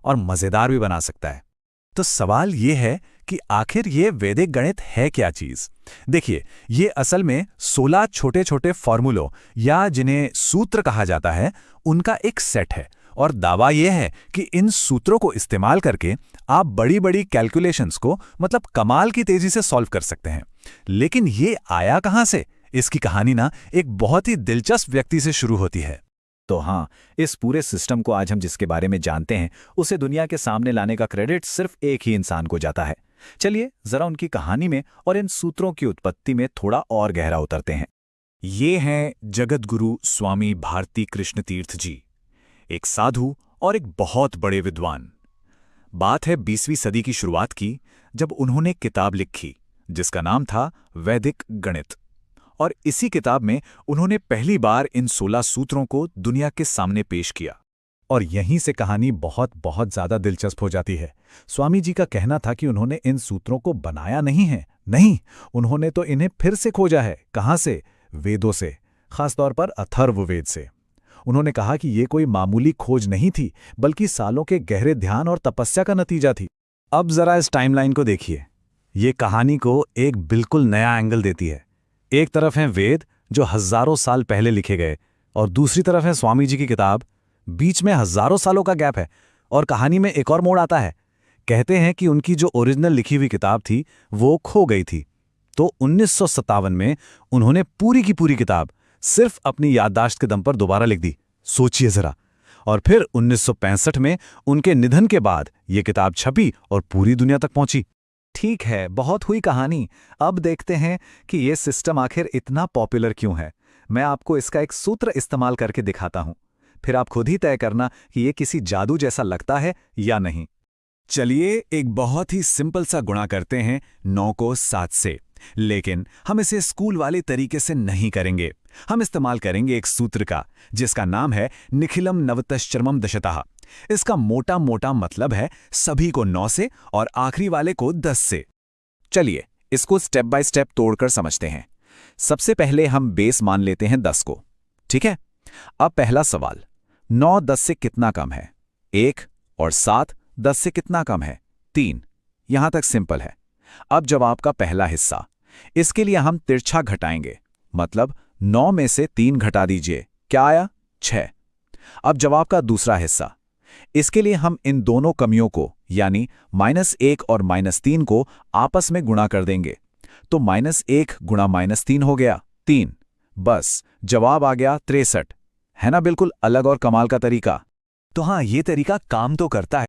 और मजेदार भी बना सकता है। तो सवाल ये है कि आखिर ये वैदिक गणित है क्या चीज? देखिए, ये असल में 16 छोटे-छोटे फॉर्मूलों या जिन्हें सूत्र कहा जाता है, उनका एक सेट है। और दावा यह है कि इन सूत्रों को इस्तेमाल करके आप बड़ी-बड़ी कैलकुलेशंस को मतलब कमाल की तेजी से सॉल्व कर सकते हैं। लेकिन ये आया कहां से? इसकी कहानी ना एक बहुत ही दिलचस्प व्यक्ति से शुरू होती है। तो हाँ, इस पूरे सिस्टम को आज हम जिसके बारे में जानते हैं, उसे दुनिया के सामने लाने का क्रेडिट सिर्फ एक ही इंसान को जाता है। चलिए जरा उनकी कहानी में और इन सूत्रों की उत्पत्ति में थोड़ा और गहरा उतरते हैं। ये हैं जगतगुरु स्वामी भारती कृष्ण तीर्थ जी, एक साधु और एक बहुत बड़े विद्वान। बात है 20वीं सदी की शुरुआत की, जब उन्होंने किताब लिखी जिसका नाम था वैदिक गणित। और इसी किताब में उन्होंने पहली बार इन 16 सूत्रों को दुनिया के सामने पेश किया। और यहीं से कहानी बहुत बहुत ज्यादा दिलचस्प हो जाती है। स्वामी जी का कहना था कि उन्होंने इन सूत्रों को बनाया नहीं है, नहीं, उन्होंने तो इन्हें फिर से खोजा है। कहां से? वेदों से, खासतौर पर अथर्ववेद से। उन्होंने कहा कि ये कोई मामूली खोज नहीं थी, बल्कि सालों के गहरे ध्यान और तपस्या का नतीजा थी। अब जरा इस टाइमलाइन को देखिए। ये कहानी को एक बिल्कुल नया एंगल देती है। एक तरफ हैं वेद जो हजारों साल पहले लिखे गए, और दूसरी तरफ है स्वामी जी की किताब। बीच में हजारों सालों का गैप है। और कहानी में एक और मोड़ आता है। कहते हैं कि उनकी जो ओरिजिनल लिखी हुई किताब थी वो खो गई थी। तो 1957 में उन्होंने पूरी की पूरी किताब सिर्फ अपनी याददाश्त के दम पर दोबारा लिख दी। सोचिए जरा। और फिर 1965 में उनके निधन के बाद ये किताब छपी और पूरी दुनिया तक पहुंची। ठीक है, बहुत हुई कहानी। अब देखते हैं कि ये सिस्टम आखिर इतना पॉपुलर क्यों है। मैं आपको इसका एक सूत्र इस्तेमाल करके दिखाता हूं, फिर आप खुद ही तय करना कि ये किसी जादू जैसा लगता है या नहीं। चलिए एक बहुत ही सिंपल सा गुणा करते हैं 9 को 7 से। लेकिन हम इसे स्कूल वाले तरीके से नहीं करेंगे। हम इस्तेमाल करेंगे एक सूत्र का जिसका नाम है निखिलम नवतश्चर्मम दशतः। इसका मोटा मोटा मतलब है सभी को 9 से और आखिरी वाले को 10 से। चलिए इसको स्टेप बाय स्टेप तोड़कर समझते हैं। सबसे पहले हम बेस मान लेते हैं 10 को। ठीक है, अब पहला सवाल, 9 10 से कितना कम है? 1। और 7 10 से कितना कम है? 3। यहां तक सिंपल है। अब जवाब का पहला हिस्सा, इसके लिए हम तिरछा घटाएंगे, मतलब 9 में से 3 घटा दीजिए। क्या आया? 6। अब जवाब का दूसरा हिस्सा, इसके लिए हम इन दोनों कमियों को यानी -1 और -3 को आपस में गुणा कर देंगे। तो -1 गुणा -3 हो गया 3। बस जवाब आ गया 63। है ना बिल्कुल अलग और कमाल का तरीका? तो हाँ, ये तरीका काम तो करता है।